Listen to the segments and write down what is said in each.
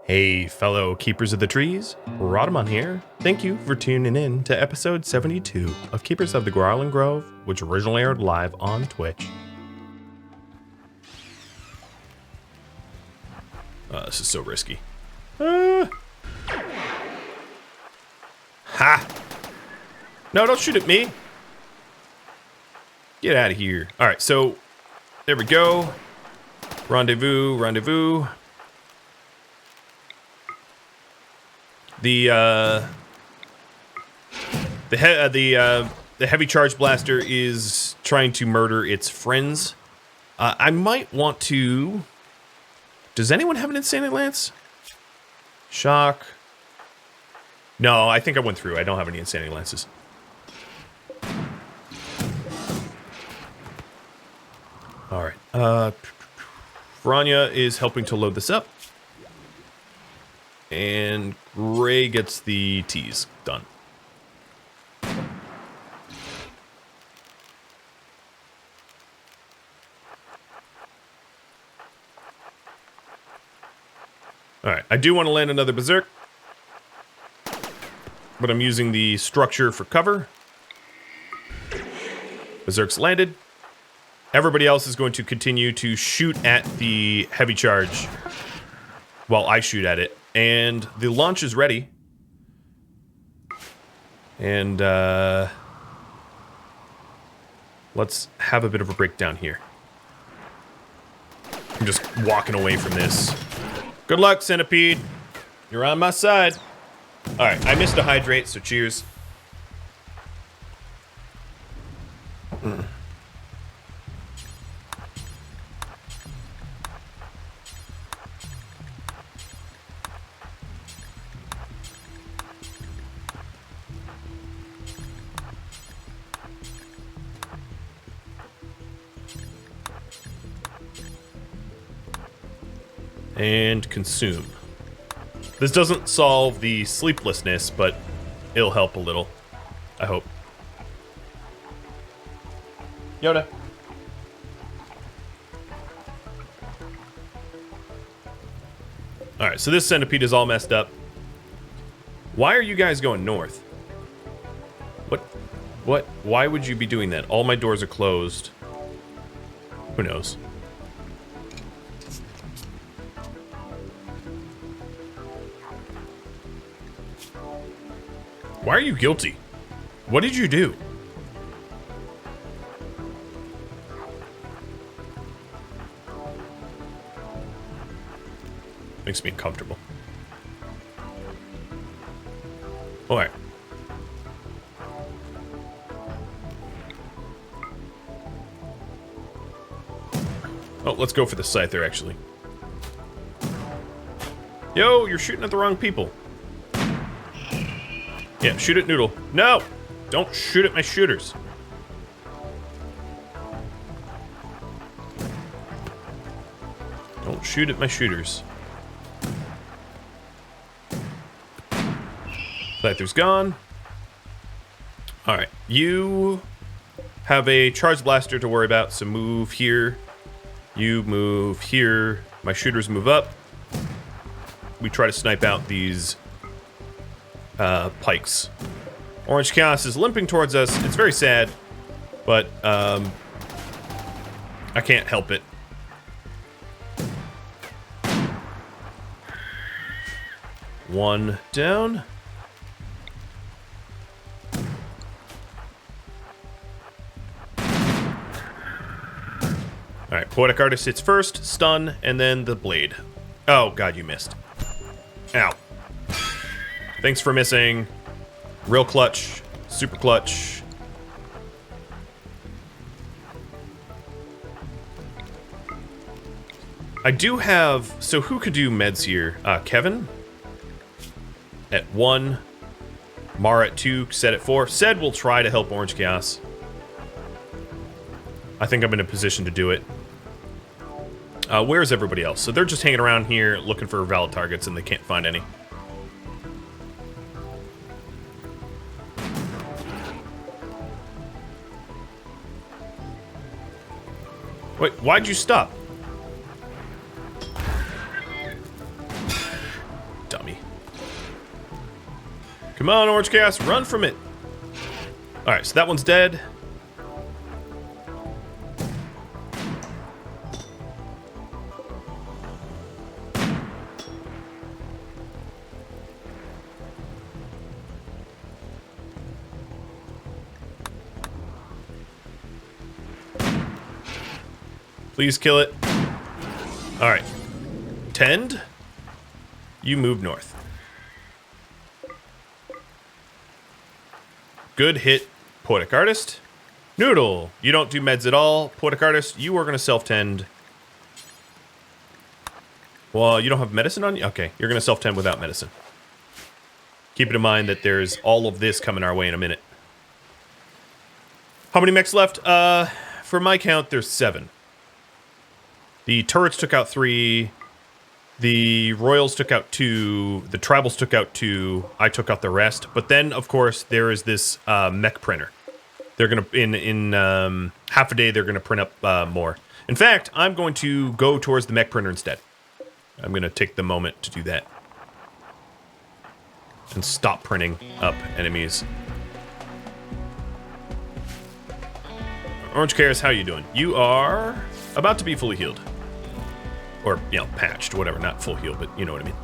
Hey, fellow keepers of the trees, Rhadamant here. Thank you for tuning in to episode 72 of Keepers of the Gauranlen Grove, which originally aired live on Twitch. This is so risky. Ha! No, don't shoot at me. Get out of here. All right, so there we go. Rendezvous, rendezvous. The heavy charge blaster is trying to murder its friends. I might want to. Does anyone have an insanity lance? Shock. No, I think I went through. I don't have any insanity lances. All right. Franya is helping to load this up. And Gray gets the teas done. Alright, I do want to land another Berserk. But I'm using the structure for cover. Berserk's landed. Everybody else is going to continue to shoot at the heavy charge while I shoot at it. And the launch is ready. And let's have a bit of a breakdown here. I'm just walking away from this. Good luck, Centipede. You're on my side. Alright, I missed a hydrate, so cheers. And consume. This doesn't solve the sleeplessness, but it'll help a little. I hope. Yoda. Alright, so this centipede is all messed up. Why are you guys going north? What? Why would you be doing that? All my doors are closed. Who knows? Why are you guilty? What did you do? Makes me uncomfortable. Alright. Oh, let's go for the scyther, actually. Yo, you're shooting at the wrong people. Yeah, shoot at Noodle. No! Don't shoot at my shooters. Don't shoot at my shooters. Scyther's gone. Alright, you have a charge blaster to worry about, so move here. You move here. My shooters move up. We try to snipe out these pikes. Orange Chaos is limping towards us. It's very sad, but I can't help it. One down. Alright, Poetic Artist hits first, stun, and then the blade. Oh god, you missed. Ow. Thanks for missing. Real clutch. Super clutch. I do have... So who could do meds here? Kevin? At 1. Mara at 2. Sed at 4. Sed will try to help Orange Chaos. I think I'm in a position to do it. Where's everybody else? So they're just hanging around here looking for valid targets and they can't find any. Wait, why'd you stop? Come on, Orange Chaos, run from it. All right, so that one's dead. Please kill it. All right. Tend. You move north. Good hit, Poetic Artist. Noodle, you don't do meds at all. Poetic Artist, you are going to self-tend. Well, you don't have medicine on you? Okay, you're going to self-tend without medicine. Keep it in mind that there's all of this coming our way in a minute. How many mechs left? For my count, there's 7. The turrets took out 3. The Royals took out 2. The Tribals took out 2. I took out the rest. But then, of course, there is this mech printer. They're going to, in half a day, they're going to print up more. In fact, I'm going to go towards the mech printer instead. I'm going to take the moment to do that. And stop printing up enemies. Orange Chaos, how are you doing? You are about to be fully healed. Or, you know, patched, whatever. Not full heal, but you know what I mean.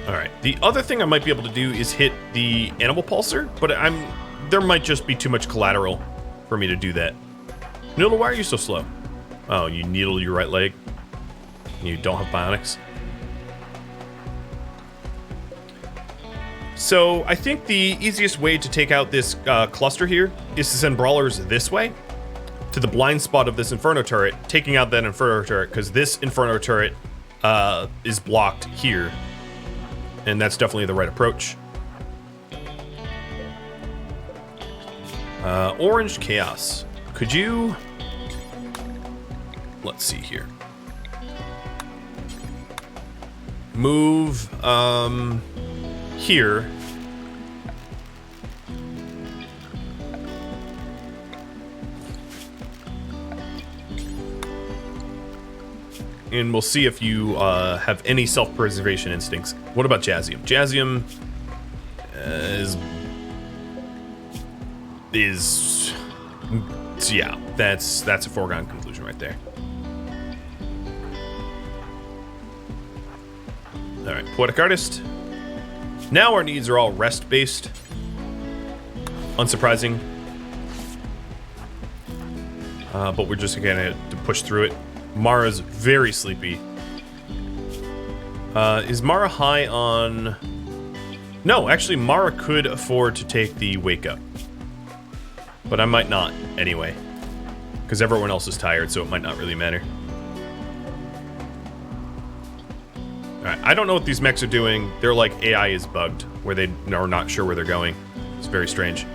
Alright, the other thing I might be able to do is hit the animal pulsar, but there might just be too much collateral for me to do that. Noodle, why are you so slow? Oh, you needle your right leg? You don't have bionics? So, I think the easiest way to take out this cluster here is to send brawlers this way to the blind spot of this Inferno turret, taking out that Inferno turret, because this Inferno turret is blocked here. And that's definitely the right approach. Orange Chaos. Could you... Let's see here. Move, here. And we'll see if you have any self-preservation instincts. What about Jazzium? Jazzium is yeah, that's a foregone conclusion right there. All right, Poetic Artist. Now our needs are all rest-based. Unsurprising. But we're just gonna have to push through it. Mara's very sleepy. Is Mara high on... No, actually, Mara could afford to take the wake up. But I might not, anyway. Because everyone else is tired, so it might not really matter. Alright, I don't know what these mechs are doing. They're like AI is bugged, where they are not sure where they're going. It's very strange.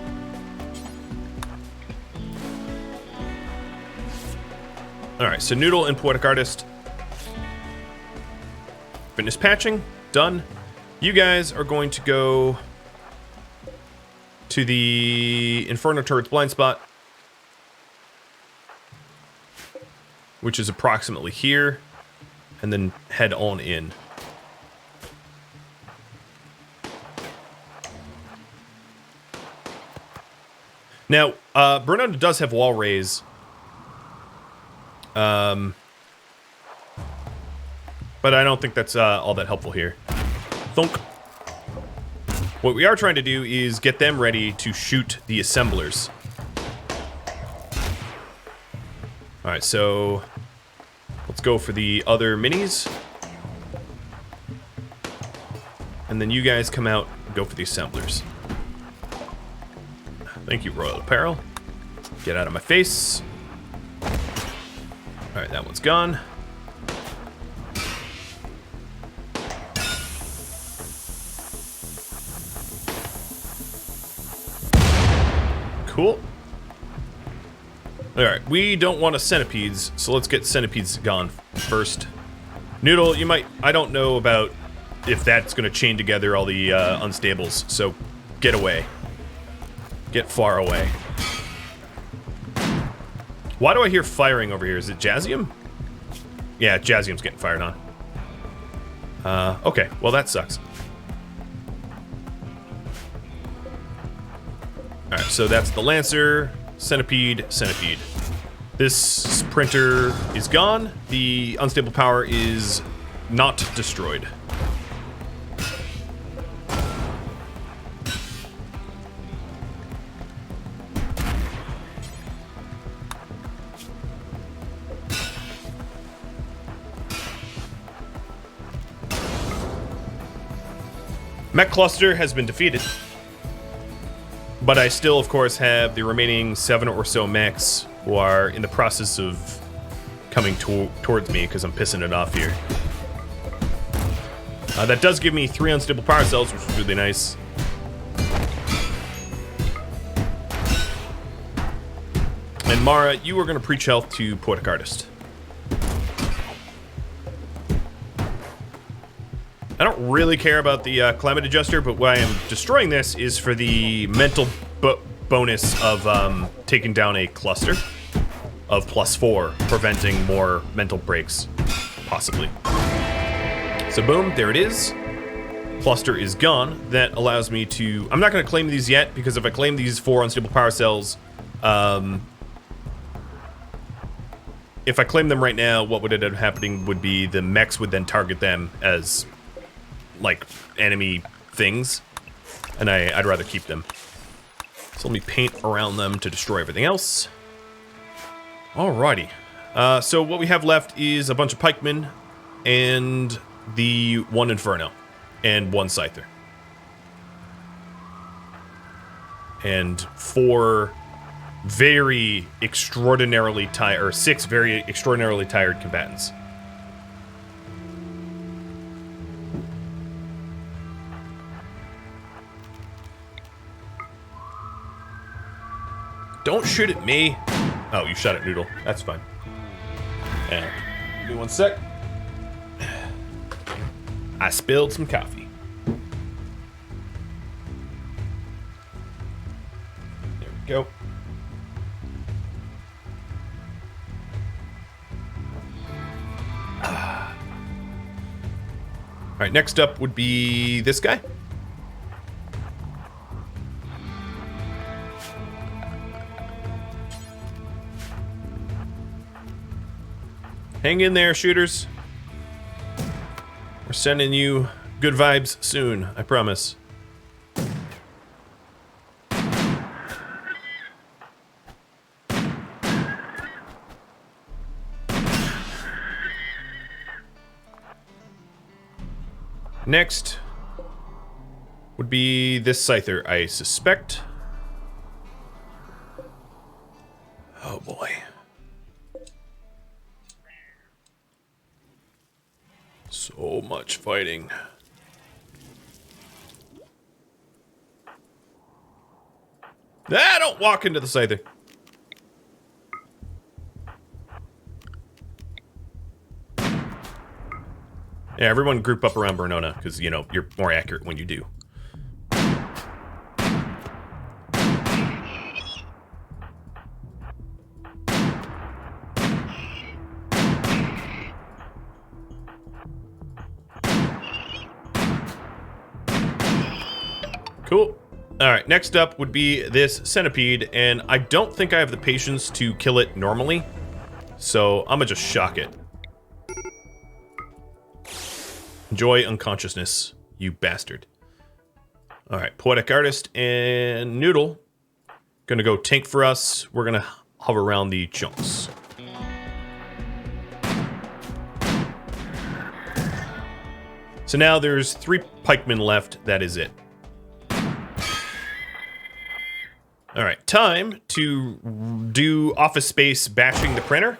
Alright, so Noodle and Poetic Artist. Fitness patching, done. You guys are going to go to the Inferno turret's blind spot, which is approximately here, and then head on in. Now, Bruno does have wall raise. But I don't think that's all that helpful here. Thunk. What we are trying to do is get them ready to shoot the assemblers. Alright, so let's go for the other minis. And then you guys come out and go for the assemblers. Thank you, Royal Apparel. Get out of my face. Alright, that one's gone. Cool. Alright, we don't want a centipedes, so let's get centipedes gone first. Noodle, you might... I don't know about if that's going to chain together all the unstables, so get away. Get far away. Why do I hear firing over here? Is it Jazzium? Yeah, Jazzium's getting fired on. Okay, well that sucks. Alright, so that's the Lancer, Centipede, Centipede. This printer is gone. The unstable power is not destroyed. Mech cluster has been defeated, but I still, of course, have the remaining 7 or so mechs who are in the process of coming towards me because I'm pissing it off here. That does give me 3 unstable power cells, which is really nice. And Mara, you are going to preach health to Poetic Artist. I don't really care about the climate adjuster, but why I'm destroying this is for the mental bonus of taking down a cluster of +4, preventing more mental breaks, possibly. So boom, there it is. Cluster is gone. That allows me to... I'm not going to claim these yet, because if I claim these 4 unstable power cells, if I claim them right now, what would end up happening would be the mechs would then target them as... like enemy things, and I'd rather keep them. So let me paint around them to destroy everything else. Alrighty. So what we have left is a bunch of pikemen and the 1 Inferno and 1 Scyther. And 4 very extraordinarily tired, or 6 very extraordinarily tired combatants. Don't shoot at me. Oh, you shot at Noodle. That's fine. Yeah. Give me 1 sec. I spilled some coffee. There we go. All right, next up would be this guy. Hang in there, shooters. We're sending you good vibes soon, I promise. Next would be this Scyther, I suspect. Oh boy. So much fighting. Ah, don't walk into the Scyther. Yeah, everyone group up around Bernona, because, you know, you're more accurate when you do. Cool. Alright, next up would be this Centipede, and I don't think I have the patience to kill it normally, so I'm gonna just shock it. Enjoy unconsciousness, you bastard. Alright, Poetic Artist and Noodle. Gonna go tank for us. We're gonna hover around the chunks. So now there's 3 pikemen left, that is it. Alright, time to do Office Space bashing the printer.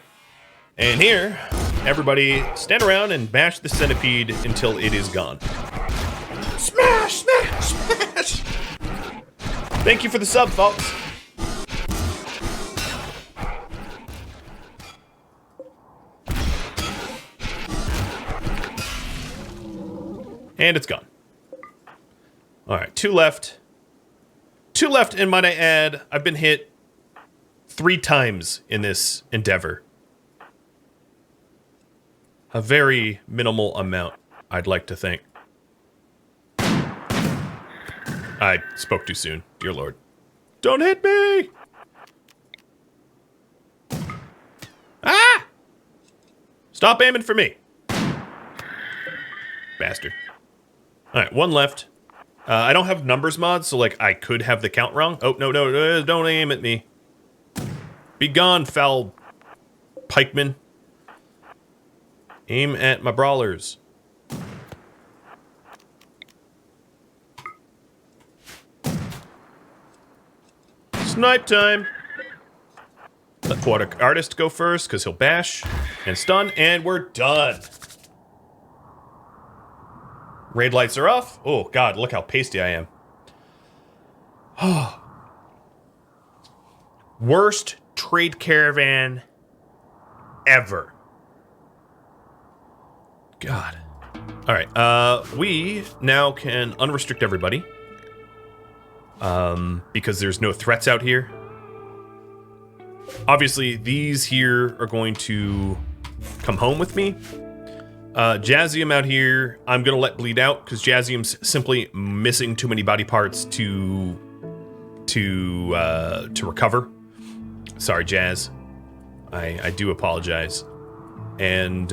And here, everybody stand around and bash the Centipede until it is gone. Smash, smash, smash! Thank you for the sub, folks. And it's gone. Alright, 2 left. 2 left, and might I add, I've been hit 3 times in this endeavor. A very minimal amount, I'd like to think. I spoke too soon, dear Lord. Don't hit me! Ah! Stop aiming for me. Bastard. Alright, 1 left. I don't have numbers mods, so, like, I could have the count wrong. Oh, no, don't aim at me. Be gone, foul pikeman. Aim at my brawlers. Snipe time. Let Poetic Artist go first, because he'll bash and stun, and we're done. Raid lights are off. Oh, God, look how pasty I am. Worst trade caravan ever. God. All right, we now can unrestrict everybody. Because there's no threats out here. Obviously, these here are going to come home with me. Jazzium out here, I'm gonna let bleed out because Jazzium's simply missing too many body parts to recover. Sorry, Jazz. I do apologize. And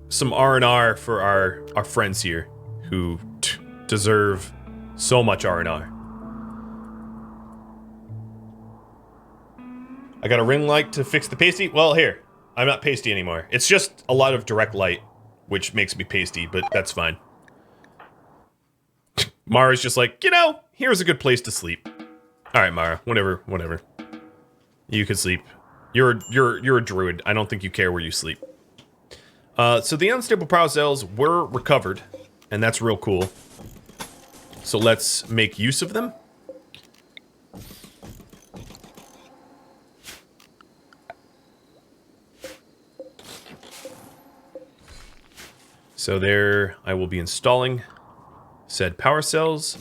some R&R for our friends here who deserve so much R&R. I got a ring light to fix the pasty. Well, here. I'm not pasty anymore. It's just a lot of direct light, which makes me pasty, but that's fine. Mara's just like, you know, here's a good place to sleep. All right, Mara, whatever. You can sleep. You're a druid. I don't think you care where you sleep. So the unstable power cells were recovered, and that's real cool. So let's make use of them. So there, I will be installing said power cells.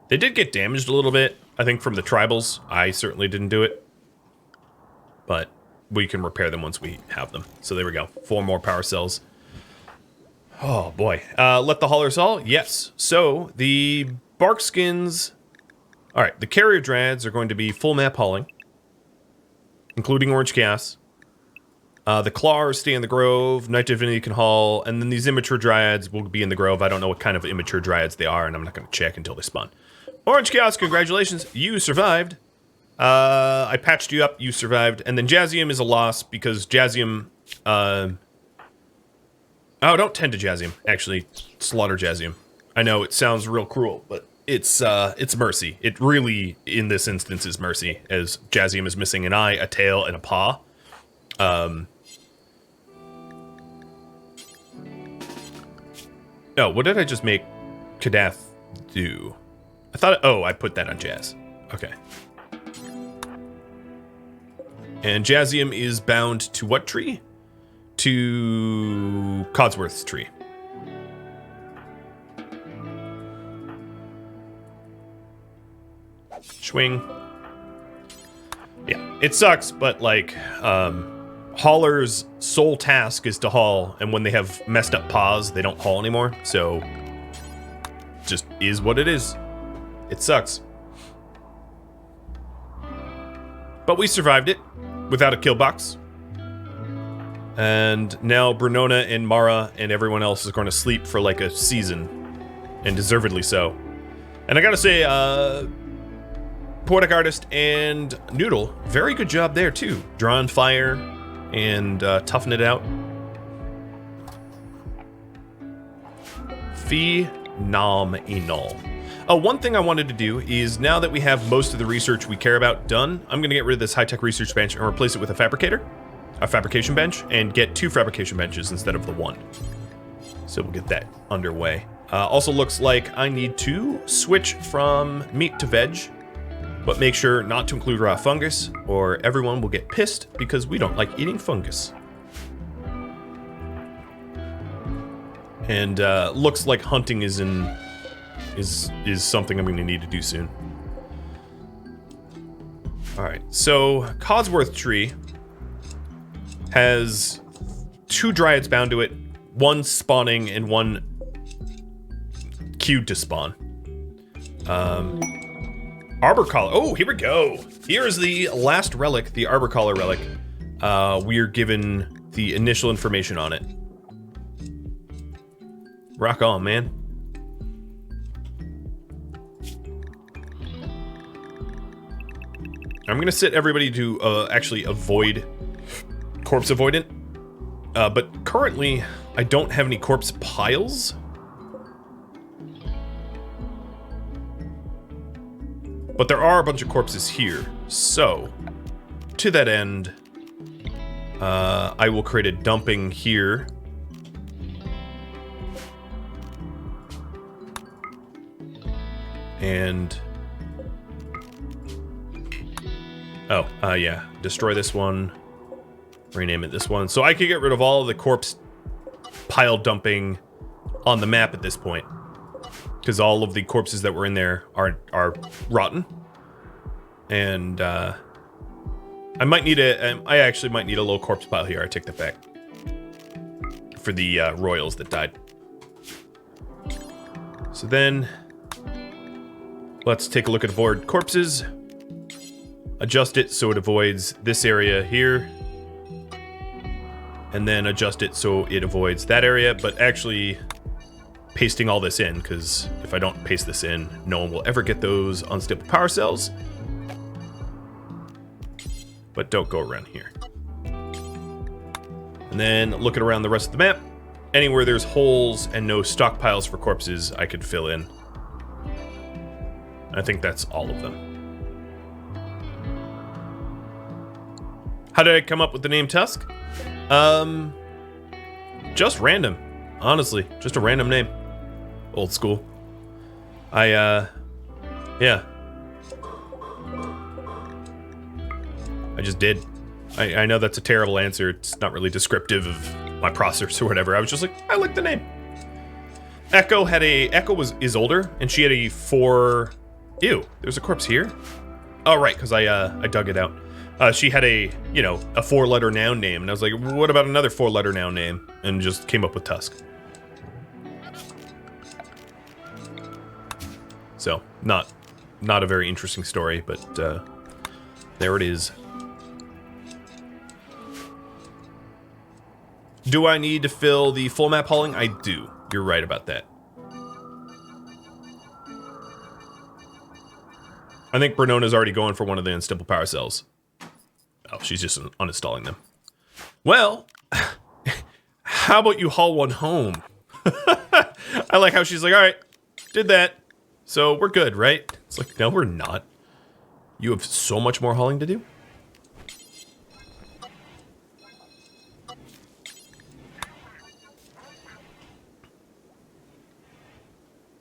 They did get damaged a little bit, I think, from the tribals. I certainly didn't do it. But we can repair them once we have them. So there we go. 4 more power cells. Oh, boy. Let the haulers haul? Yes. So, the bark skins... Alright, the carrier drads are going to be full map hauling, including Orange Chaos. The claws stay in the Grove, Night Divinity can haul, and then these immature dryads will be in the Grove. I don't know what kind of immature dryads they are, and I'm not going to check until they spawn. Orange Chaos, congratulations, you survived. I patched you up, you survived, and then Jazzium is a loss, because Jazzium, oh, don't tend to Jazzium, actually, slaughter Jazzium. I know, it sounds real cruel, but it's mercy. It really, in this instance, is mercy, as Jazzium is missing an eye, a tail, and a paw. Oh, what did I just make Kadath do? I thought, oh, I put that on Jazz. Okay. And Jazzium is bound to what tree? To Codsworth's tree. Swing. Yeah, it sucks, but like, Hauler's sole task is to haul, and when they have messed up paws, they don't haul anymore, so just is what it is. It sucks. But we survived it without a kill box. And now Brunona and Mara and everyone else is going to sleep for like a season, and deservedly so. And I gotta say, Poetic Artist and Noodle, very good job there too. Drawing fire and toughen it out. Phenomenal. Oh, one thing I wanted to do is, now that we have most of the research we care about done, I'm going to get rid of this high-tech research bench and replace it with a fabricator, a fabrication bench, and get 2 fabrication benches instead of the 1. So we'll get that underway. Also looks like I need to switch from meat to veg, but make sure not to include raw fungus, or everyone will get pissed because we don't like eating fungus. And looks like hunting is something I'm going to need to do soon. All right, so Codsworth Tree has 2 Dryads bound to it, 1 spawning and 1 queued to spawn. Arbor Collar. Oh, here we go. Here is the last relic, the Arbor Collar relic. We are given the initial information on it. Rock on, man. I'm gonna set everybody to actually avoid corpse avoidant. But currently, I don't have any corpse piles. But there are a bunch of corpses here. So, to that end, I will create a dumping here. And... oh, yeah. Destroy this one. Rename it this one. So I could get rid of all of the corpse pile dumping on the map at this point. Because all of the corpses that were in there are rotten. And, I might need I actually might need a little corpse pile here. I take that back. For the, royals that died. So then... let's take a look at avoid corpses. Adjust it so it avoids this area here. And then adjust it so it avoids that area, but actually pasting all this in, because if I don't paste this in, no one will ever get those unstable power cells. But don't go around here. And then looking around the rest of the map, anywhere there's holes and no stockpiles for corpses, I could fill in. I think that's all of them. How did I come up with the name Tusk? Just random. Honestly, just a random name. Old school. Yeah. I just did. I know that's a terrible answer. It's not really descriptive of my process or whatever. I was just like, I like the name. Echo is older, and she had a 4... ew, there's a corpse here? Oh, right, because I dug it out. She had a 4-letter noun name, and I was like, what about another 4-letter noun name? And just came up with Tusk. So, not a very interesting story, but there it is. Do I need to fill the full map hauling? I do. You're right about that. I think Bernona's already going for one of the unstable power cells. Oh, she's just uninstalling them. Well, how about you haul one home? I like how she's like, all right, did that. So we're good, right? It's like, no, we're not. You have so much more hauling to do.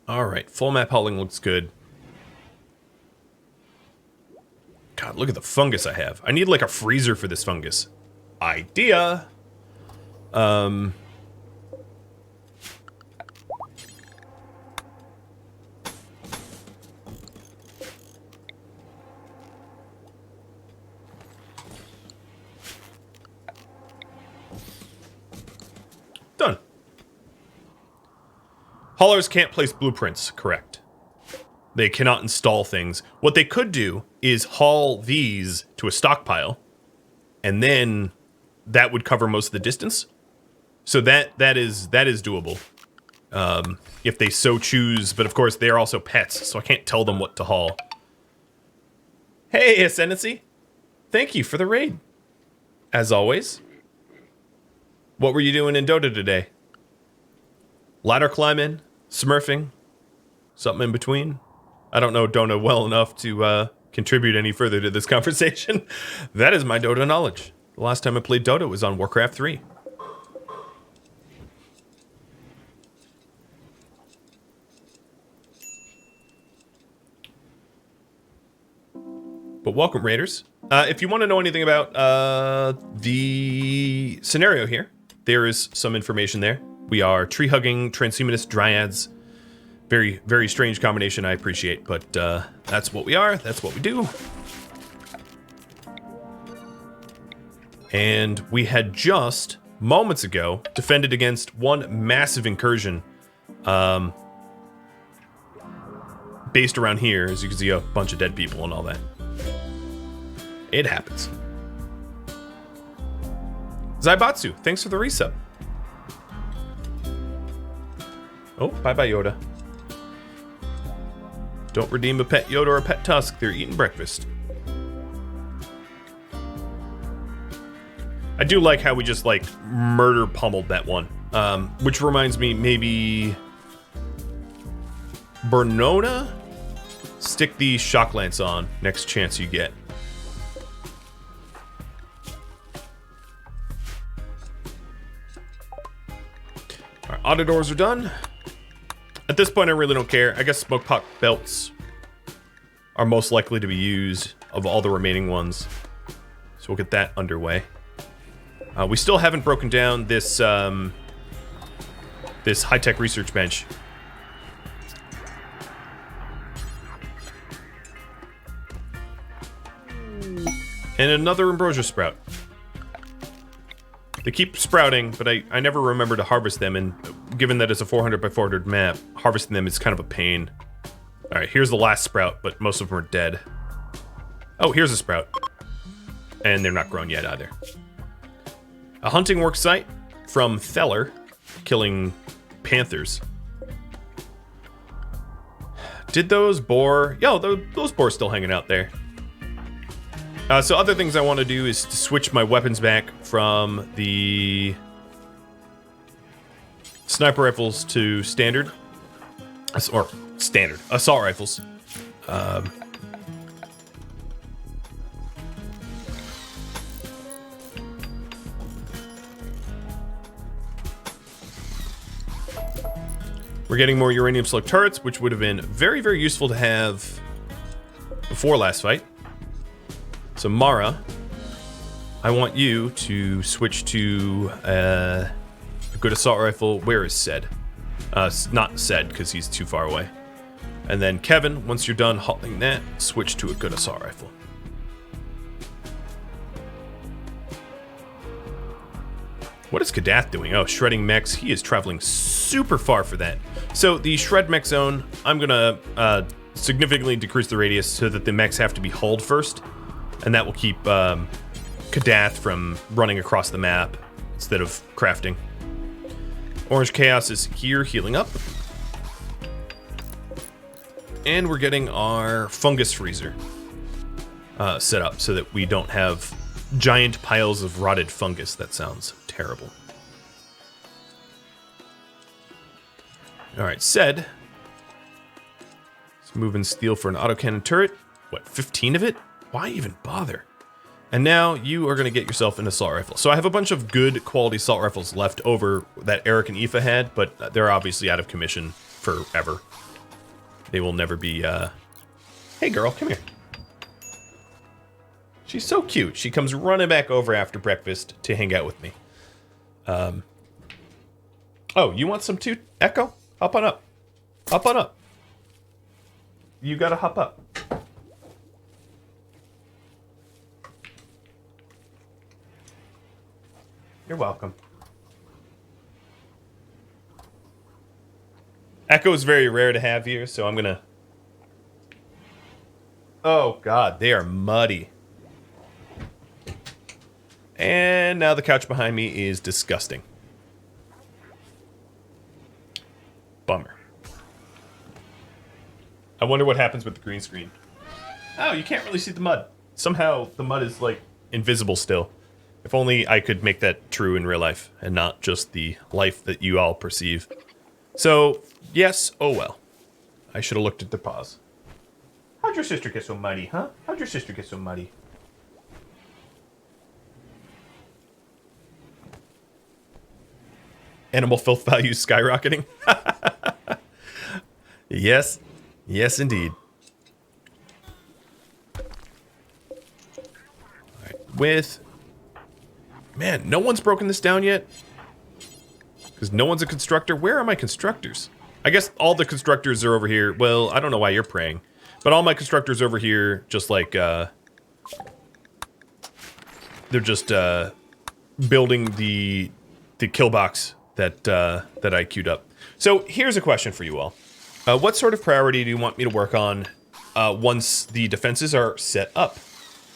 All right, full map hauling looks good. God, look at the fungus I have. I need like a freezer for this fungus. Idea. Done. Haulers can't place blueprints, correct. They cannot install things. What they could do is haul these to a stockpile, and then that would cover most of the distance. So that is doable, if they so choose. But of course, they are also pets, so I can't tell them what to haul. Hey, Ascendancy, thank you for the raid. As always. What were you doing in Dota today? Ladder climbing, smurfing, something in between. I don't know Dota well enough to contribute any further to this conversation. That is my Dota knowledge. The last time I played Dota was on Warcraft 3. But welcome, Raiders. If you want to know anything about the scenario here, there is some information there. We are tree-hugging transhumanist dryads. Very, very strange combination, I appreciate, but that's what we are. That's what we do. And we had just, moments ago, defended against one massive incursion based around here. As you can see, a bunch of dead people and all that. It happens. Zaibatsu, thanks for the resub. Oh, bye-bye, Yoda. Don't redeem a pet Yoda or a pet Tusk. They're eating breakfast. I do like how we just, like, murder pummeled that one. Which reminds me, maybe... Bernona? Stick the shock lance on next chance you get. Our auto doors are done. At this point, I really don't care. I guess smoke pot belts are most likely to be used of all the remaining ones. So we'll get that underway. We still haven't broken down this this high-tech research bench. And another ambrosia sprout. They keep sprouting, but I never remember to harvest them, and given that it's a 400 by 400 map, harvesting them is kind of a pain. Alright, here's the last sprout, but most of them are dead. Oh, here's a sprout. And they're not grown yet either. A hunting work site from Feller, killing panthers. Did those boar... Yo, those boars still hanging out there. So other things I want to do is to switch my weapons back from the sniper rifles to standard. Or standard. Assault rifles. We're getting more uranium slug turrets, which would have been very, very useful to have before last fight. So Mara, I want you to switch to a good assault rifle. Where is Sed? Not Sed, because he's too far away. And then Kevin, once you're done hauling that, switch to a good assault rifle. What is Kadath doing? Oh, shredding mechs. He is traveling super far for that. So the shred mech zone, I'm going to significantly decrease the radius so that the mechs have to be hulled first. And that will keep Kadath from running across the map instead of crafting. Orange Chaos is here healing up. And we're getting our fungus freezer set up so that we don't have giant piles of rotted fungus. That sounds terrible. Alright, Sed. Let's move and steal for an autocannon turret. What, 15 of it? Why even bother? And now you are going to get yourself an assault rifle. So I have a bunch of good quality assault rifles left over that Eric and Aoife had, but they're obviously out of commission forever. They will never be, Hey girl, come here. She's so cute. She comes running back over after breakfast to hang out with me. Oh, you want some too, Echo? Hop on up. Hop on up. You gotta hop up. You're welcome. Echo is very rare to have here, so I'm gonna... Oh god, they are muddy. And now the couch behind me is disgusting. Bummer. I wonder what happens with the green screen. Oh, you can't really see the mud. Somehow the mud is, like, invisible still. If only I could make that true in real life, and not just the life that you all perceive. So, yes, oh well. I should have looked at the paws. How'd your sister get so muddy, huh? How'd your sister get so muddy? Animal filth values skyrocketing. Yes. Yes, indeed. Alright, with... Man, no one's broken this down yet? Because no one's a constructor. Where are my constructors? I guess all the constructors are over here. Well, I don't know why you're praying. But all my constructors over here, just like, they're just, building the kill box that I queued up. So here's a question for you all. What sort of priority do you want me to work on once the defenses are set up?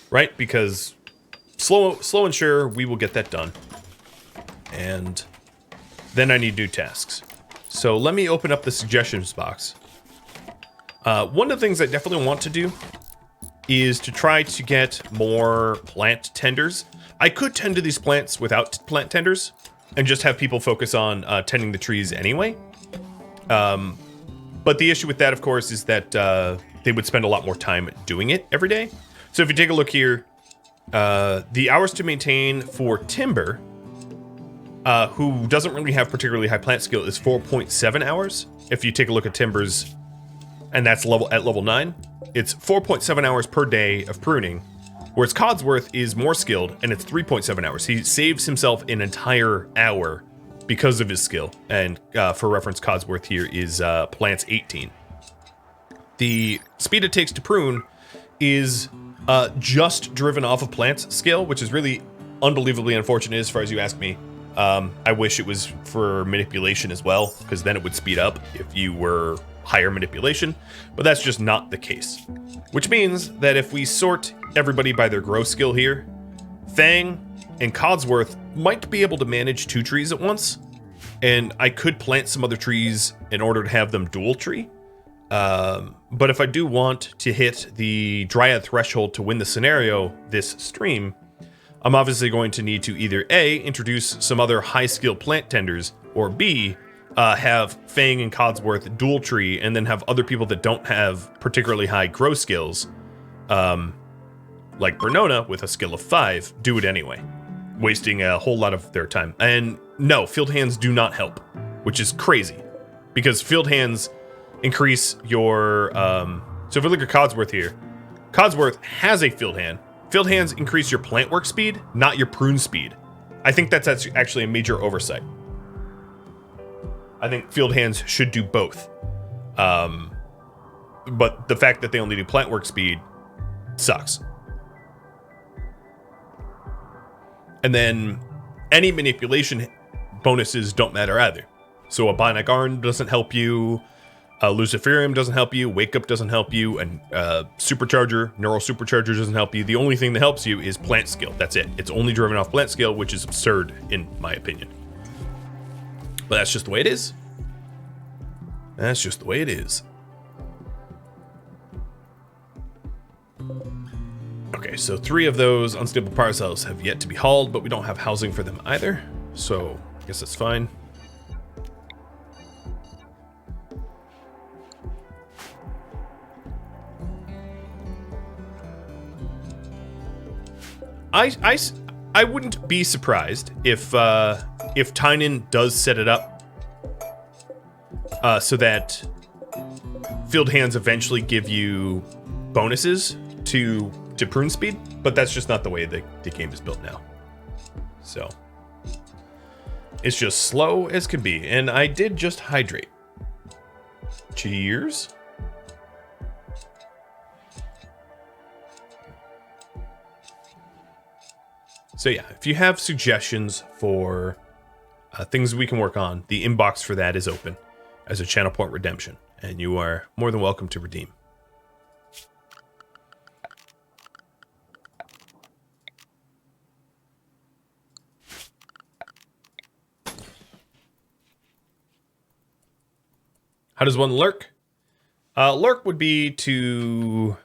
Right? Because slow and sure, we will get that done. And then I need new tasks. So let me open up the suggestions box. One of the things I definitely want to do is to try to get more plant tenders. I could tend to these plants without plant tenders and just have people focus on tending the trees anyway. But the issue with that, of course, is that they would spend a lot more time doing it every day. So if you take a look here, the hours to maintain for Timber, who doesn't really have particularly high plant skill, is 4.7 hours. If you take a look at Timber's, and that's at level 9, it's 4.7 hours per day of pruning, whereas Codsworth is more skilled, and it's 3.7 hours. He saves himself an entire hour because of his skill. And for reference, Codsworth here is plants 18. The speed it takes to prune is just driven off of plants skill, which is really unbelievably unfortunate as far as you ask me. I wish it was for manipulation as well, because then it would speed up if you were higher manipulation, but that's just not the case. Which means that if we sort everybody by their grow skill here, Fang and Codsworth might be able to manage 2 trees at once, and I could plant some other trees in order to have them dual tree. But if I do want to hit the Dryad threshold to win the scenario this stream, I'm obviously going to need to either A, introduce some other high skill plant tenders, or B, have Fang and Codsworth dual tree, and then have other people that don't have particularly high grow skills, like Bernona with a skill of 5, do it anyway, wasting a whole lot of their time. And no, field hands do not help, which is crazy, because field hands increase your, so if we look at Codsworth here, Codsworth has a field hand. Field hands increase your plant work speed, not your prune speed. I think that's actually a major oversight. I think field hands should do both. But the fact that they only do plant work speed sucks. And then any manipulation bonuses don't matter either. So a Bionic Arm doesn't help you, Luciferium doesn't help you, Wake Up doesn't help you, and Supercharger, Neural Supercharger doesn't help you. The only thing that helps you is plant skill. That's it. It's only driven off plant skill, which is absurd in my opinion. But that's just the way it is. That's just the way it is. Okay, so 3 of those unstable power cells have yet to be hauled, but we don't have housing for them either. So I guess that's fine. I wouldn't be surprised if Tynan does set it up so that field hands eventually give you bonuses to prune speed, but that's just not the way the game is built now. So it's just slow as can be, and I did just hydrate. Cheers. So yeah, if you have suggestions for things we can work on, the inbox for that is open as a channel point redemption, and you are more than welcome to redeem. How does one lurk? Lurk would be to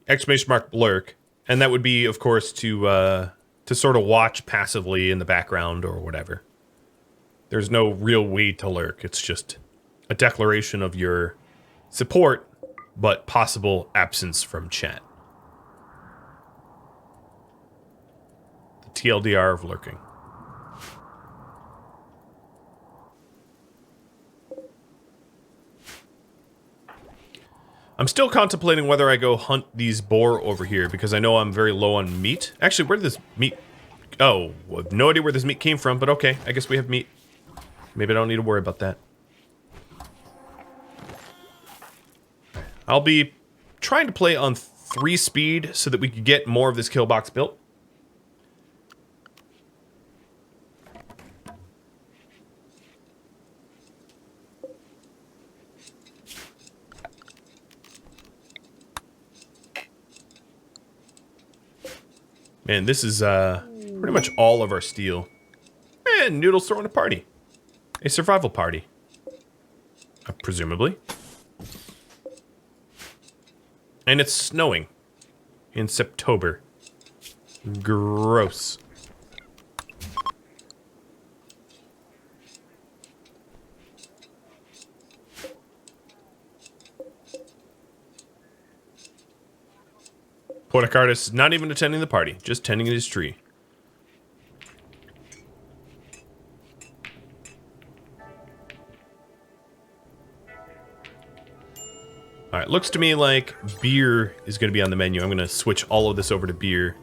exclamation mark lurk. And that would be, of course, to sort of watch passively in the background or whatever. There's no real way to lurk. It's just a declaration of your support, but possible absence from chat. The TLDR of lurking. I'm still contemplating whether I go hunt these boar over here, because I know I'm very low on meat. Actually, where did this meat Oh, well, no idea where this meat came from, but okay. I guess we have meat. Maybe I don't need to worry about that. I'll be trying to play on 3 speed so that we can get more of this kill box built. Man, this is pretty much all of our steel. And Noodle's throwing a party. A survival party. Presumably. And it's snowing. In September. Gross. Poetic artist not even attending the party, just tending his tree. Alright, looks to me like beer is going to be on the menu. I'm going to switch all of this over to beer.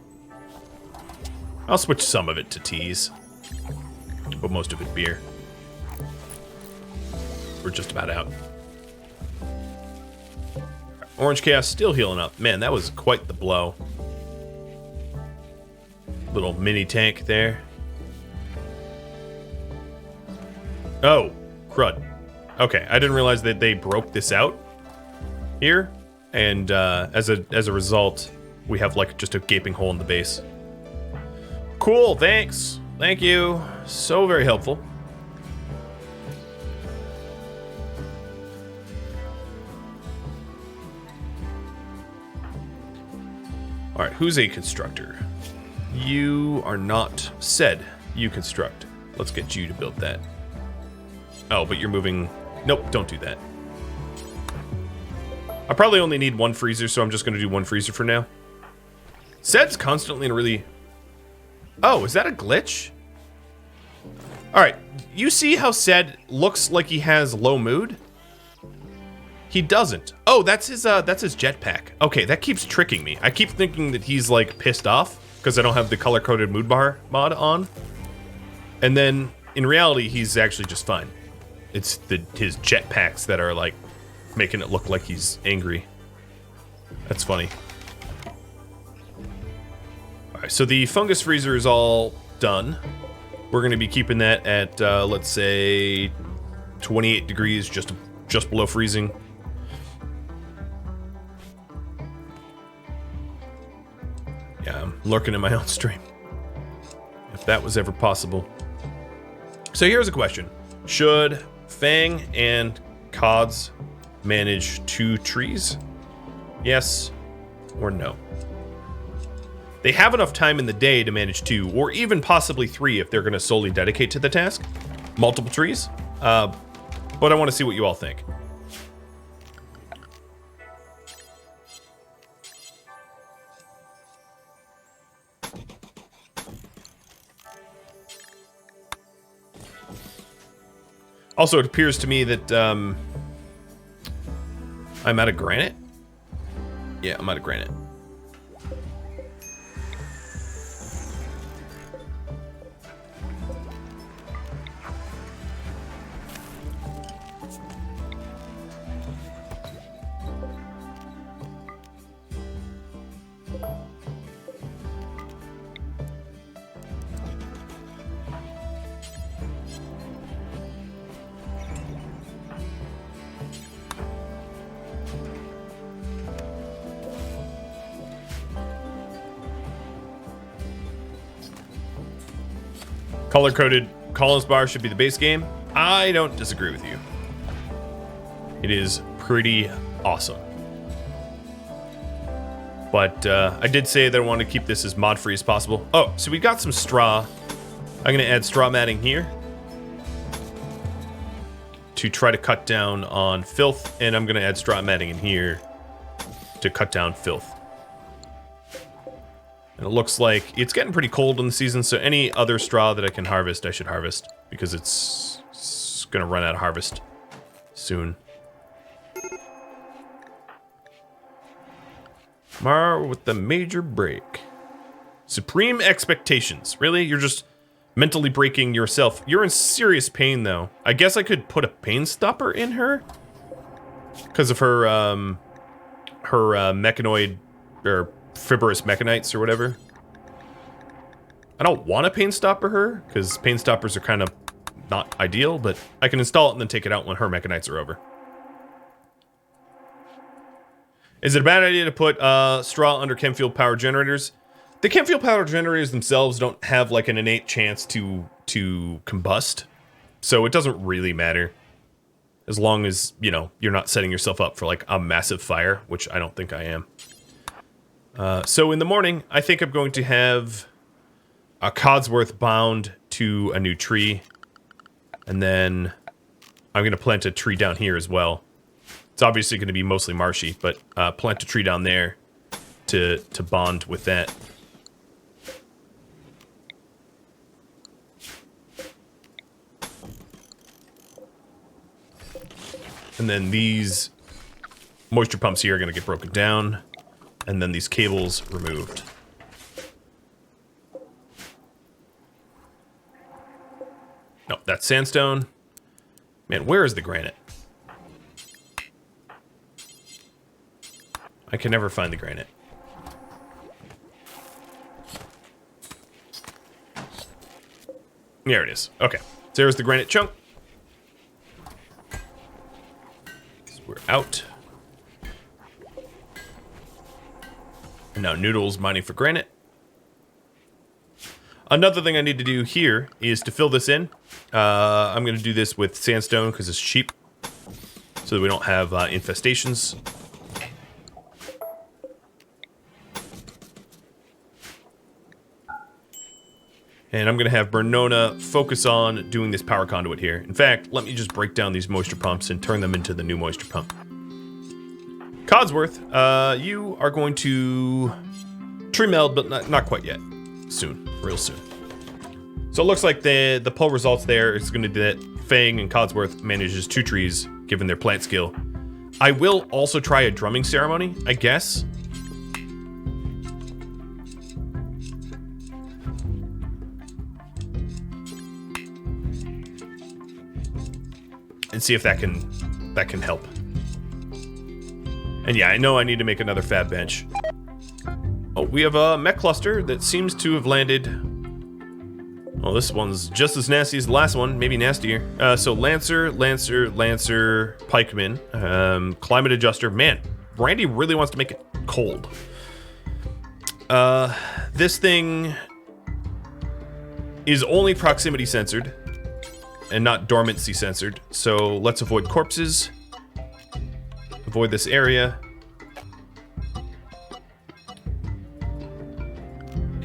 I'll switch some of it to teas. But most of it beer. We're just about out. Orange Chaos still healing up. Man, that was quite the blow. Little mini tank there. Oh, crud. Okay, I didn't realize that they broke this out here, and as a result, we have like just a gaping hole in the base. Cool, thanks. Thank you. So very helpful. All right, who's a constructor? You are not said. You construct. Let's get you to build that. Oh, but you're moving. Nope, don't do that. I probably only need 1 freezer, so I'm just going to do 1 freezer for now. Sed's constantly in a really... Oh, is that a glitch? All right, you see how Sed looks like he has low mood? He doesn't. Oh, that's his jetpack. Okay, that keeps tricking me. I keep thinking that he's like pissed off because I don't have the color-coded mood bar mod on. And then in reality, he's actually just fine. It's his jetpacks that are like making it look like he's angry. That's funny. All right, so the fungus freezer is all done. We're going to be keeping that at let's say 28 degrees, just below freezing. Yeah, I'm lurking in my own stream. If that was ever possible. So here's a question. Should Fang and Cods manage 2 trees? Yes or no? They have enough time in the day to manage 2, or even possibly 3 if they're going to solely dedicate to the task. Multiple trees. But I want to see what you all think. Also, it appears to me that I'm out of granite. Yeah, I'm out of granite. Color-coded Collins bar should be the base game. I don't disagree with you. It is pretty awesome. But I did say that I want to keep this as mod-free as possible. Oh, so we got some straw. I'm going to add straw matting here to try to cut down on filth, and I'm going to add straw matting in here to cut down filth. And it looks like it's getting pretty cold in the season, so any other straw that I can harvest, I should harvest, because it's going to run out of harvest soon. Tomorrow with the major break. Supreme expectations. Really? You're just mentally breaking yourself. You're in serious pain, though. I guess I could put a pain stopper in her because of her mechanoid or fibrous mechanites or whatever. I don't want to pain stopper her because pain stoppers are kind of not ideal, but I can install it and then take it out when her mechanites are over. Is it a bad idea to put straw under chem fuel power generators? The chem fuel power generators themselves don't have like an innate chance to combust, so it doesn't really matter. As long as, you know, you're not setting yourself up for like a massive fire, which I don't think I am. So in the morning, I think I'm going to have a Codsworth bound to a new tree. And then I'm going to plant a tree down here as well. It's obviously going to be mostly marshy, but plant a tree down there to bond with that. And then these moisture pumps here are going to get broken down. And then these cables removed. No, that's sandstone. Man, where is the granite? I can never find the granite. There it is. Okay. There's the granite chunk. So we're out. And now Noodle's mining for granite. Another thing I need to do here is to fill this in. I'm going to do this with sandstone because it's cheap. So that we don't have infestations. And I'm going to have Bernona focus on doing this power conduit here. In fact, let me just break down these moisture pumps and turn them into the new moisture pump. Codsworth, you are going to tree meld, but not quite yet. Soon, real soon. So it looks like the poll results there is going to be that Fang and Codsworth manages 2 trees, given their plant skill. I will also try a drumming ceremony, I guess. And see if that can help. And yeah, I know I need to make another fab bench. Oh, we have a mech cluster that seems to have landed. Oh, this one's just as nasty as the last one, maybe nastier. So Lancer, Pikeman, Climate Adjuster. Man, Randy really wants to make it cold. This thing is only proximity censored and not dormancy censored. So let's avoid corpses. Avoid this area.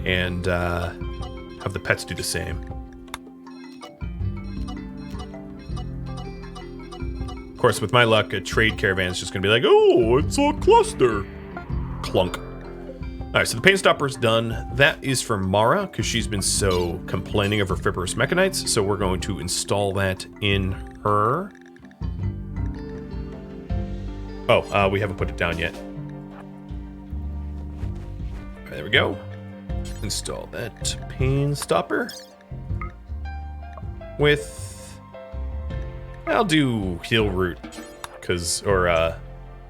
And have the pets do the same. Of course, with my luck, a trade caravan is just going to be like, oh, it's a cluster. Clunk. All right, so the pain stopper's done. That is for Mara, because she's been so complaining of her fibrous mechanites. So we're going to install that in her. Oh, we haven't put it down yet. All right, there we go. Install that pain stopper. With... I'll do heal root.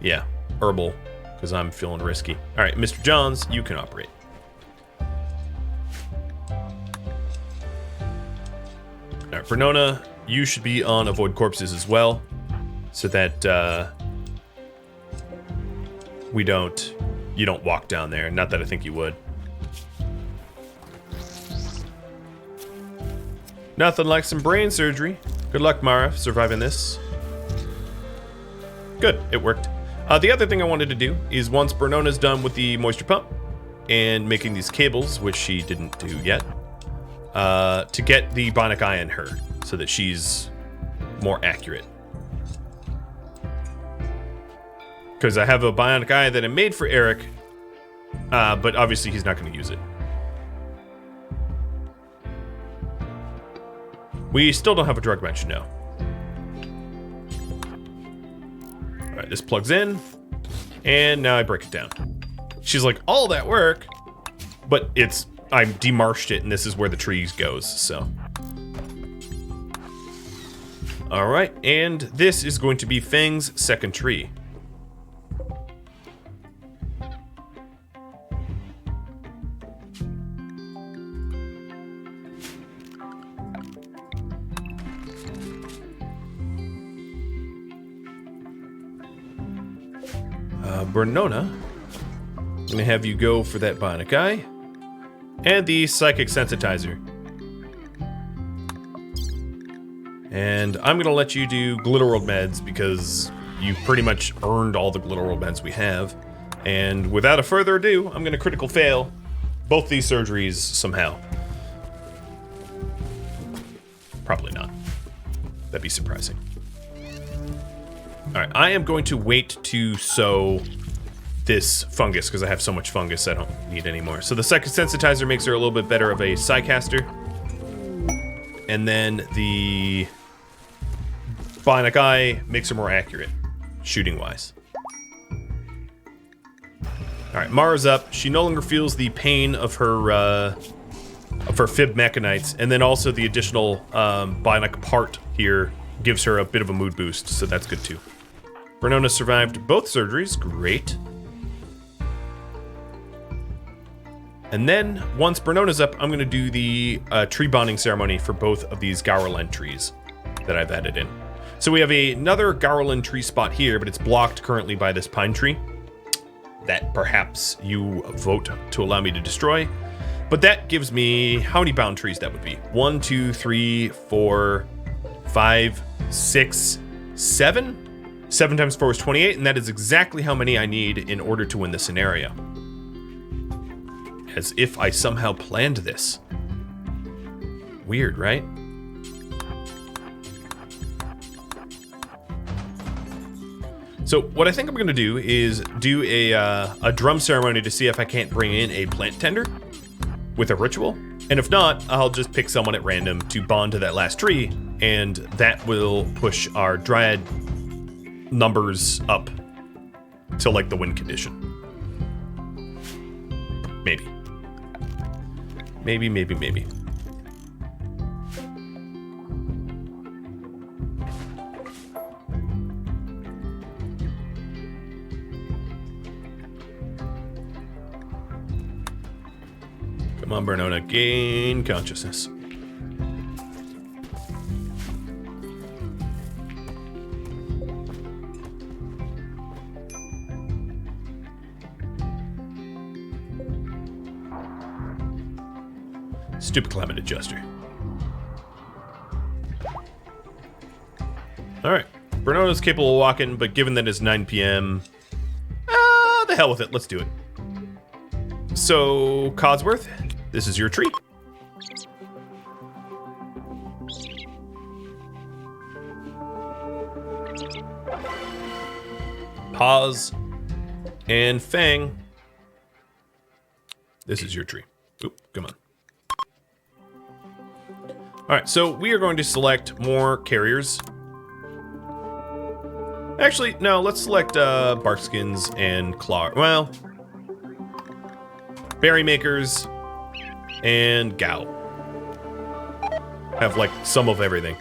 Yeah, herbal. Because I'm feeling risky. All right, Mr. Johns, you can operate. All right, Bernona, you should be on avoid corpses as well. So that you don't walk down there. Not that I think you would. Nothing like some brain surgery. Good luck, Mara, surviving this. Good, it worked. The other thing I wanted to do is once Bernona's done with the moisture pump and making these cables, which she didn't do yet, to get the bionic eye in her so that she's more accurate. Because I have a bionic eye that I made for Eric, but obviously he's not going to use it. We still don't have a drug bench, no. Alright, this plugs in. And now I break it down. She's like, all that work, but it's I demarshed it, and this is where the trees goes, so. All right, and this is going to be Fang's second tree. Bernona, I'm going to have you go for that bionic eye and the psychic sensitizer. And I'm going to let you do Glitter World meds because you pretty much earned all the Glitter World meds we have. And without a further ado, I'm going to critical fail both these surgeries somehow. Probably not. That'd be surprising. All right, I am going to wait to sow this fungus because I have so much fungus I don't need anymore. So the psychic sensitizer makes her a little bit better of a psycaster. And then the bionic eye makes her more accurate, shooting-wise. All right, Mara's up. She no longer feels the pain of her fib mechanites, and then also the additional bionic part here gives her a bit of a mood boost, so that's good too. Bernona survived both surgeries, great. And then, once Bernona's up, I'm going to do the tree bonding ceremony for both of these Gauranlen trees that I've added in. So we have another Gauranlen tree spot here, but it's blocked currently by this pine tree that perhaps you vote to allow me to destroy. But that gives me how many bound trees that would be? 1, 2, 3, 4, 5, 6, 7? 7 times 4 is 28, and that is exactly how many I need in order to win the scenario. As if I somehow planned this. Weird, right? So what I think I'm gonna do is do a drum ceremony to see if I can't bring in a plant tender with a ritual. And if not, I'll just pick someone at random to bond to that last tree, and that will push our dryad numbers up to like the win condition. Maybe. Maybe. Come on, Bernona, gain consciousness. Stupid climate adjuster. Alright. Bernona's capable of walking, but given that it's 9 p.m., the hell with it. Let's do it. So, Codsworth, this is your tree. Pause. And Fang, this is your tree. Oop, come on. All right, so we are going to select more carriers. Actually, no, let's select barkskins and claw. Well, berry makers and Gao. Have like some of everything.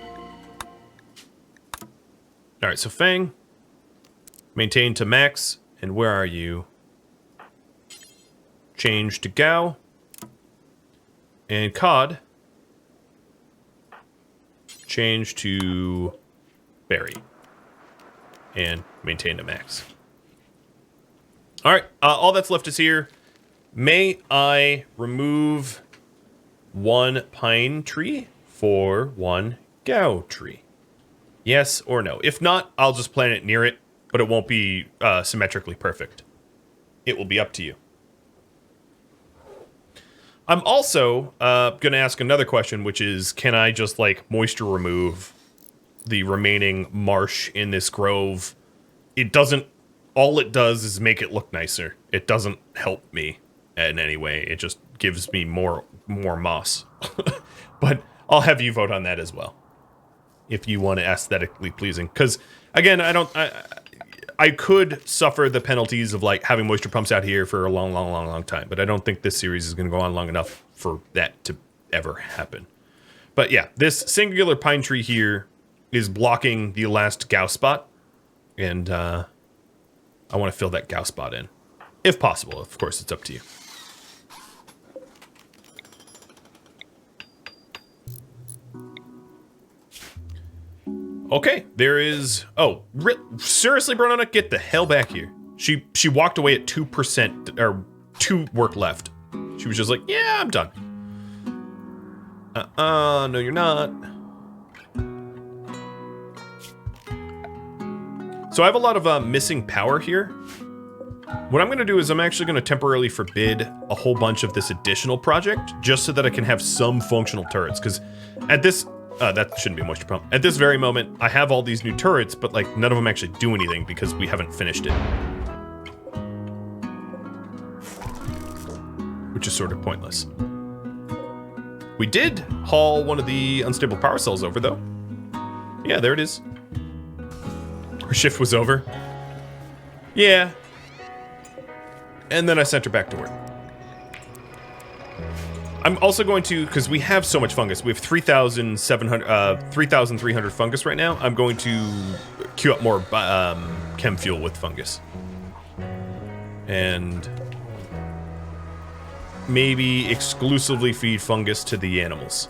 All right, so Fang, maintain to max, and where are you? Change to Gao and Cod. Change to berry and maintain to max. All right, all that's left is here. May I remove 1 pine tree for 1 Gao tree? Yes or no? If not, I'll just plant it near it, but it won't be symmetrically perfect. It will be up to you. I'm also going to ask another question, which is, can I just, like, moisture remove the remaining marsh in this grove? It doesn't... All it does is make it look nicer. It doesn't help me in any way. It just gives me more moss. But I'll have you vote on that as well, if you want it aesthetically pleasing. Because, again, I could suffer the penalties of like having moisture pumps out here for a long time, but I don't think this series is going to go on long enough for that to ever happen. But yeah, this singular pine tree here is blocking the last Gauss spot, and I want to fill that Gauss spot in, if possible. Of course, it's up to you. Okay, there is... Oh, seriously, Bronona, get the hell back here. She walked away at 2%, or 2 work left. She was just like, yeah, I'm done. No you're not. So I have a lot of missing power here. What I'm going to do is I'm actually going to temporarily forbid a whole bunch of this additional project, just so that I can have some functional turrets, because at this... that shouldn't be much problem. At this very moment, I have all these new turrets, but like none of them actually do anything because we haven't finished it. Which is sort of pointless. We did haul one of the unstable power cells over, though. Yeah, there it is. Her shift was over. Yeah. And then I sent her back to work. I'm also going to, because we have so much fungus, we have 3,300 fungus right now. I'm going to queue up more chem fuel with fungus. And maybe exclusively feed fungus to the animals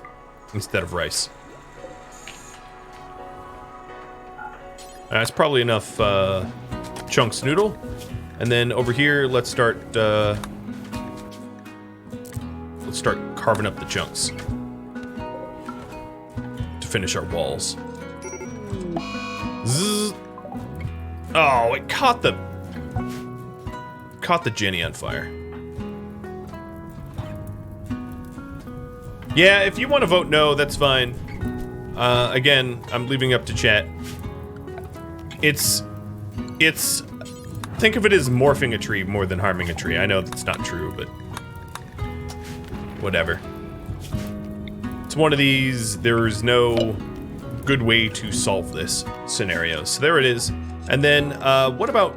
instead of rice. That's probably enough chunks noodle. And then over here, let's start carving up the chunks to finish our walls. Zzz. Oh, it caught the Jenny on fire. Yeah, if you want to vote no, that's fine. Again, I'm leaving up to chat. It's think of it as morphing a tree more than harming a tree. I know that's not true, but whatever. It's one of these, there's no good way to solve this scenario. So there it is. And then, what about,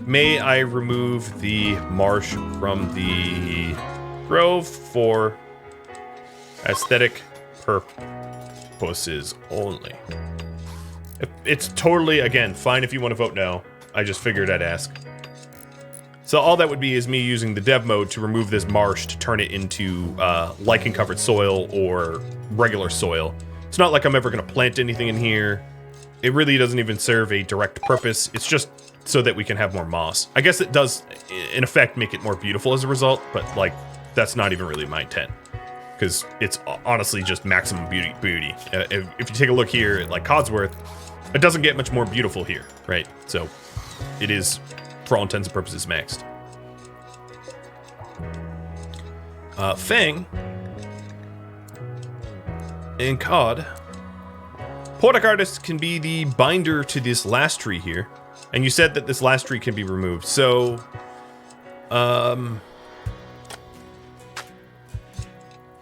may I remove the marsh from the grove for aesthetic purposes only? It's totally, again, fine if you want to vote no. I just figured I'd ask. So all that would be is me using the dev mode to remove this marsh to turn it into lichen-covered soil or regular soil. It's not like I'm ever going to plant anything in here. It really doesn't even serve a direct purpose. It's just so that we can have more moss. I guess it does, in effect, make it more beautiful as a result, but like that's not even really my intent. Because it's honestly just maximum beauty. If you take a look here at like Codsworth, it doesn't get much more beautiful here, right? So it is, for all intents and purposes, maxed. Fang and Cod. Poetic Artist can be the binder to this last tree here. And you said that this last tree can be removed. So,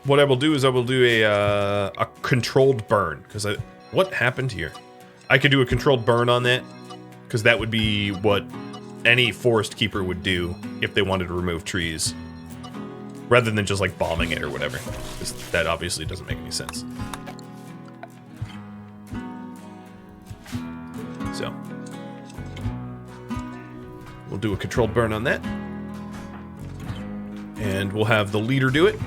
what I will do is I will do a controlled burn. Because what happened here? I could do a controlled burn on that. Because that would be what any forest keeper would do if they wanted to remove trees. Rather than just like bombing it or whatever. Because that obviously doesn't make any sense. So we'll do a controlled burn on that. And we'll have the leader do it.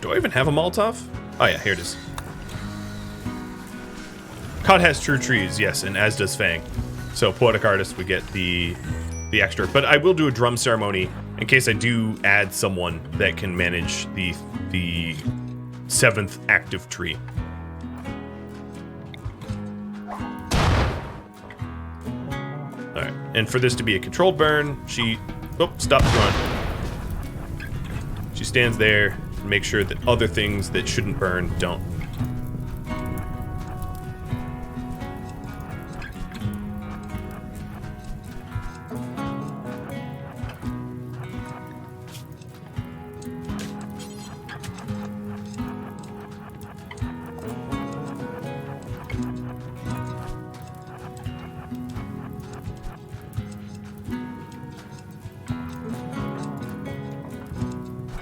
Do I even have a Molotov? Oh yeah, here it is. Cod has true trees, yes, and as does Fang. So Poetic Artist would get the extra. But I will do a drum ceremony in case I do add someone that can manage the 7th active tree. Alright, and for this to be a controlled burn, she... Oh, stop the run. She stands there and makes sure that other things that shouldn't burn don't.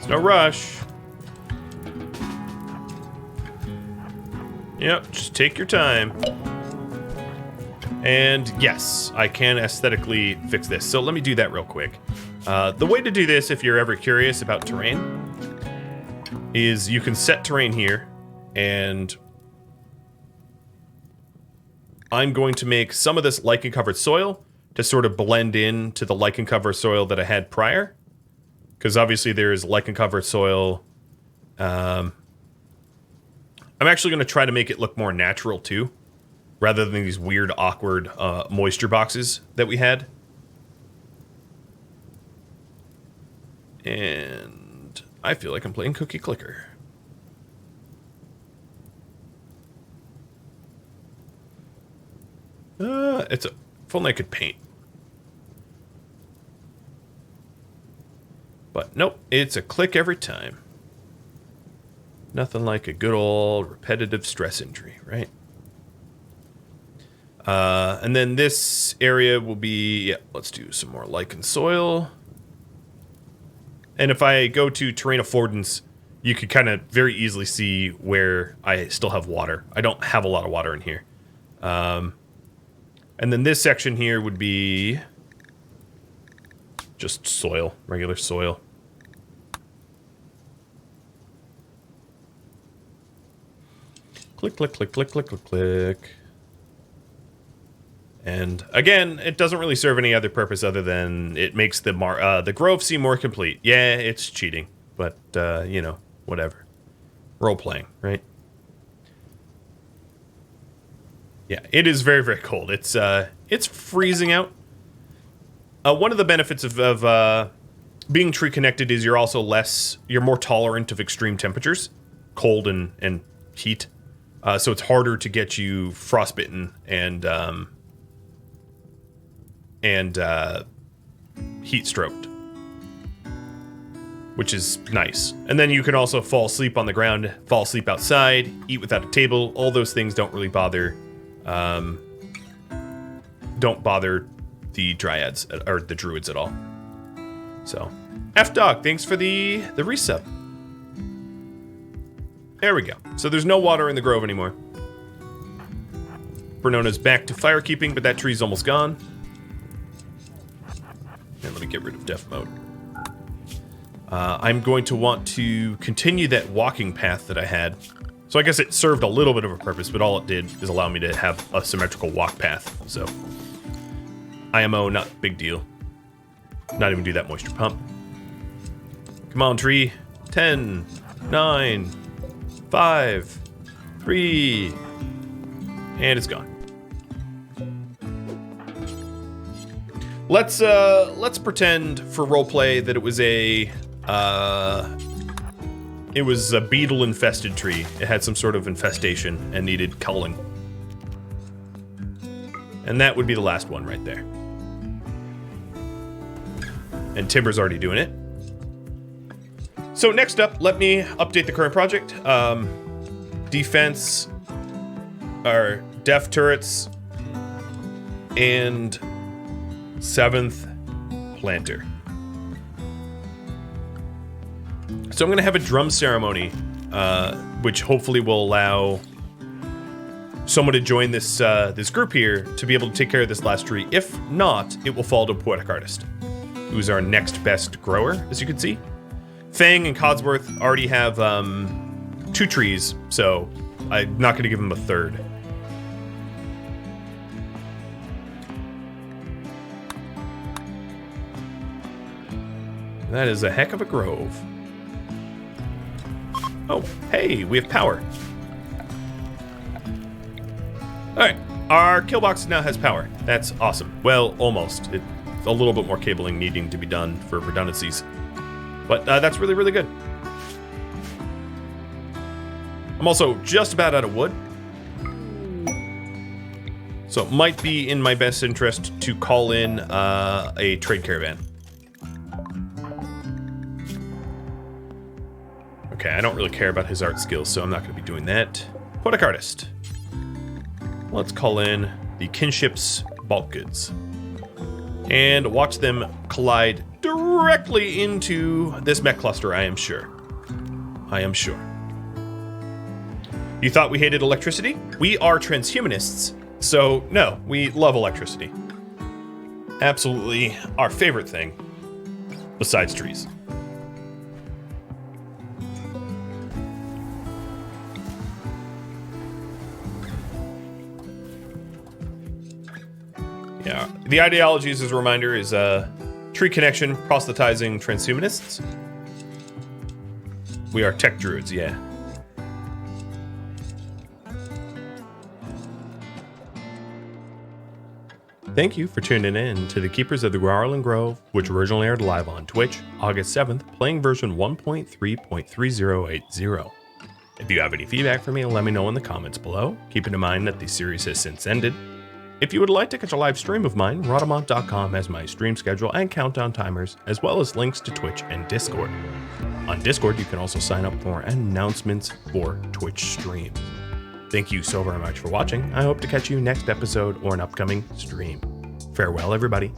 There's no rush. Yep, just take your time. And yes, I can aesthetically fix this. So let me do that real quick. The way to do this, if you're ever curious about terrain, is you can set terrain here, and I'm going to make some of this lichen-covered soil to sort of blend in to the lichen-covered soil that I had prior. Because obviously there is lichen-covered soil. I'm actually going to try to make it look more natural too, rather than these weird, awkward moisture boxes that we had. And I feel like I'm playing Cookie Clicker. If only I could paint. But nope, it's a click every time. Nothing like a good old repetitive stress injury, right? And then this area will be, yeah, let's do some more lichen soil. And if I go to terrain affordance, you could kind of very easily see where I still have water. I don't have a lot of water in here. And then this section here would be just soil, regular soil. Click, click, click, click, click, click, click. And again, it doesn't really serve any other purpose other than it makes the grove seem more complete. Yeah, it's cheating, but you know, whatever. Role playing, right? Yeah, it is very, very cold. It's freezing out. One of the benefits of being tree connected is you're more tolerant of extreme temperatures, cold and heat. So it's harder to get you frostbitten and heat stroked, which is nice. And then you can also fall asleep on the ground, fall asleep outside, eat without a table. All those things don't really bother the Dryads or the Druids at all. So, F-Dog, thanks for the resub. There we go. So there's no water in the grove anymore. Bernona's back to firekeeping, but that tree's almost gone. And let me get rid of def mode. I'm going to want to continue that walking path that I had. So I guess it served a little bit of a purpose, but all it did is allow me to have a symmetrical walk path. So IMO, not big deal. Not even do that moisture pump. Come on, tree. 10, 9, 5, 3, and it's gone. Let's pretend for roleplay that it was a beetle-infested tree. It had some sort of infestation and needed culling. And that would be the last one right there. And Timber's already doing it. So next up, let me update the current project. Defense, our def turrets, and 7th planter. So I'm going to have a drum ceremony, which hopefully will allow someone to join this this group here to be able to take care of this last tree. If not, it will fall to a poetic artist, who's our next best grower, as you can see. Fang and Codsworth already have 2 trees, so I'm not going to give them a 3rd. That is a heck of a grove. Oh, hey, we have power. Alright, our kill box now has power. That's awesome. Well, almost. It's a little bit more cabling needing to be done for redundancies. But that's really, really good. I'm also just about out of wood. So it might be in my best interest to call in a trade caravan. Okay, I don't really care about his art skills, so I'm not going to be doing that. Poetic artist. Let's call in the kinship's bulk goods. And watch them collide directly into this mech cluster, I am sure. I am sure. You thought we hated electricity? We are transhumanists, so no, we love electricity. Absolutely our favorite thing, besides trees. Yeah, the ideologies, as a reminder, is tree connection, proselytizing transhumanists. We are tech druids, yeah. Thank you for tuning in to the Keepers of the Gauranlen Grove, which originally aired live on Twitch, August 7th, playing version 1.3.3080. If you have any feedback for me, let me know in the comments below. Keeping in mind that the series has since ended. If you would like to catch a live stream of mine, Rhadamant.com has my stream schedule and countdown timers, as well as links to Twitch and Discord. On Discord, you can also sign up for announcements for Twitch streams. Thank you so very much for watching. I hope to catch you next episode or an upcoming stream. Farewell, everybody.